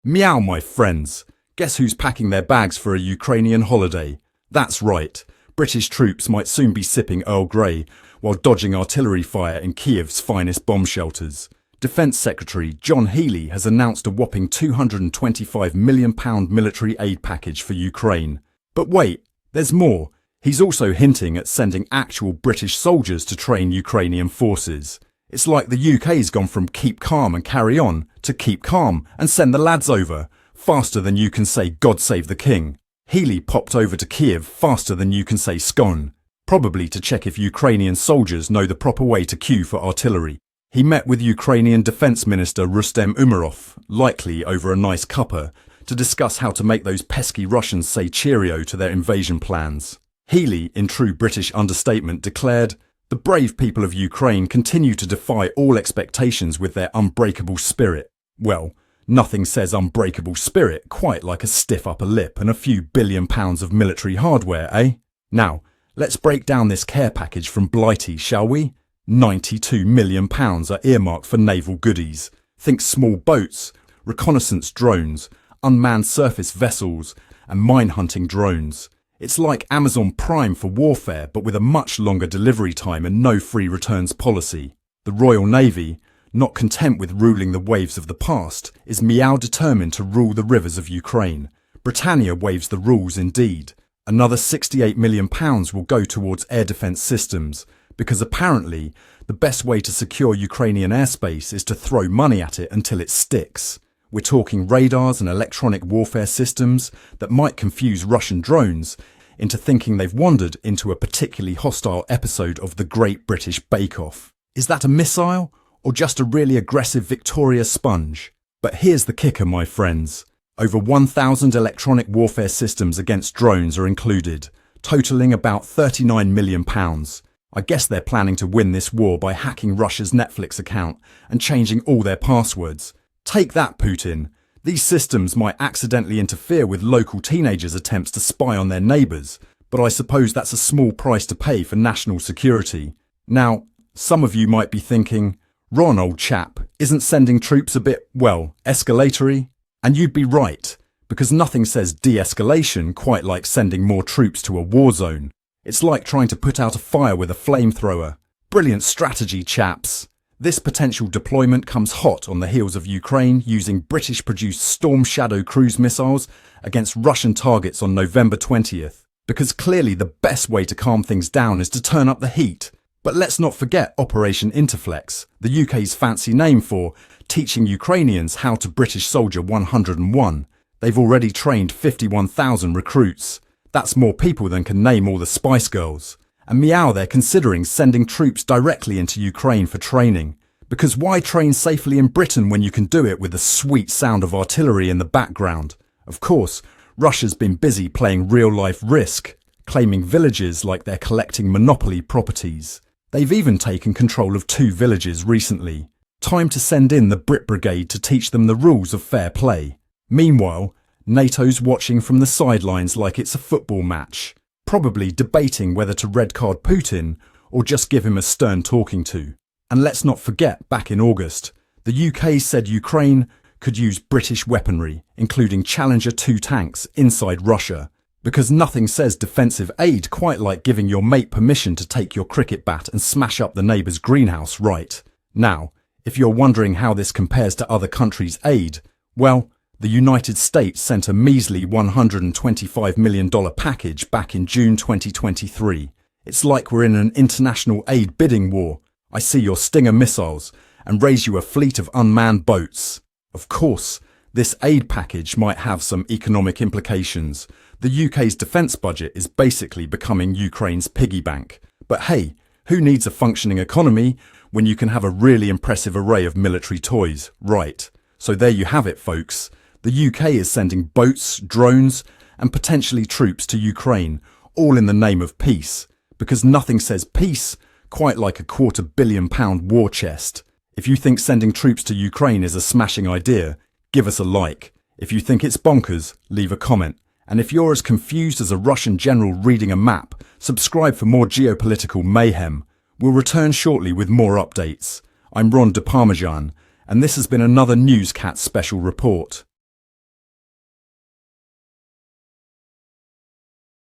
Meow, my friends. Guess who's packing their bags for a Ukrainian holiday? That's right. British troops might soon be sipping Earl Grey while dodging artillery fire in Kiev's finest bomb shelters. Defence Secretary John Healey has announced a whopping £225 million military aid package for Ukraine. But wait, there's more. He's also hinting at sending actual British soldiers to train Ukrainian forces. It's like the UK's gone from keep calm and carry on to keep calm and send the lads over, faster than you can say God save the king. Healey popped over to Kiev faster than you can say scone, probably to check if Ukrainian soldiers know the proper way to queue for artillery. He met with Ukrainian Defence Minister Rustem Umerov, likely over a nice cuppa, to discuss how to make those pesky Russians say cheerio to their invasion plans. Healey, in true British understatement, declared, "The brave people of Ukraine continue to defy all expectations with their unbreakable spirit." Well, nothing says unbreakable spirit quite like a stiff upper lip and a few £billion of military hardware, eh? Now, let's break down this care package from Blighty, shall we? £92 million are earmarked for naval goodies. Think small boats, reconnaissance drones, unmanned surface vessels, and mine-hunting drones. It's like Amazon Prime for warfare, but with a much longer delivery time and no free returns policy. The Royal Navy, not content with ruling the waves of the past, is determined to rule the rivers of Ukraine. Britannia waives the rules indeed. Another £68 million will go towards air defence systems, because apparently the best way to secure Ukrainian airspace is to throw money at it until it sticks. We're talking radars and electronic warfare systems that might confuse Russian drones into thinking they've wandered into a particularly hostile episode of the Great British Bake Off. Is that a missile or just a really aggressive Victoria sponge? But here's the kicker, my friends. Over 1,000 electronic warfare systems against drones are included, totalling about £39 million. I guess they're planning to win this war by hacking Russia's Netflix account and changing all their passwords. Take that, Putin. These systems might accidentally interfere with local teenagers' attempts to spy on their neighbours, but I suppose that's a small price to pay for national security. Now, some of you might be thinking, Ron, old chap, isn't sending troops a bit, well, escalatory? And you'd be right, because nothing says de-escalation quite like sending more troops to a war zone. It's like trying to put out a fire with a flamethrower. Brilliant strategy, chaps. This potential deployment comes hot on the heels of Ukraine using British-produced Storm Shadow cruise missiles against Russian targets on November 20th, because clearly the best way to calm things down is to turn up the heat. But let's not forget Operation Interflex, the UK's fancy name for teaching Ukrainians how to British Soldier 101. They've already trained 51,000 recruits. That's more people than can name all the Spice Girls. And they're considering sending troops directly into Ukraine for training. Because why train safely in Britain when you can do it with the sweet sound of artillery in the background? Of course, Russia's been busy playing real-life Risk, claiming villages like they're collecting monopoly properties. They've even taken control of 2 villages recently. Time to send in the Brit Brigade to teach them the rules of fair play. Meanwhile, NATO's watching from the sidelines like it's a football match, probably debating whether to red card Putin or just give him a stern talking to. And let's not forget, back in August, the UK said Ukraine could use British weaponry, including Challenger 2 tanks, inside Russia, because nothing says defensive aid quite like giving your mate permission to take your cricket bat and smash up the neighbour's greenhouse, right? Now, if you're wondering how this compares to other countries' aid, well, the United States sent a measly $125 million package back in June 2023. It's like we're in an international aid bidding war. I see your Stinger missiles and raise you a fleet of unmanned boats. Of course, this aid package might have some economic implications. The UK's defence budget is basically becoming Ukraine's piggy bank. But hey, who needs a functioning economy when you can have a really impressive array of military toys, right? So there you have it, folks. The UK is sending boats, drones, and potentially troops to Ukraine, all in the name of peace, because nothing says peace quite like a £250 million war chest. If you think sending troops to Ukraine is a smashing idea, give us a like. If you think it's bonkers, leave a comment. And if you're as confused as a Russian general reading a map, subscribe for more geopolitical mayhem. We'll return shortly with more updates. I'm Ron de Parmesan, and this has been another Newscat special report.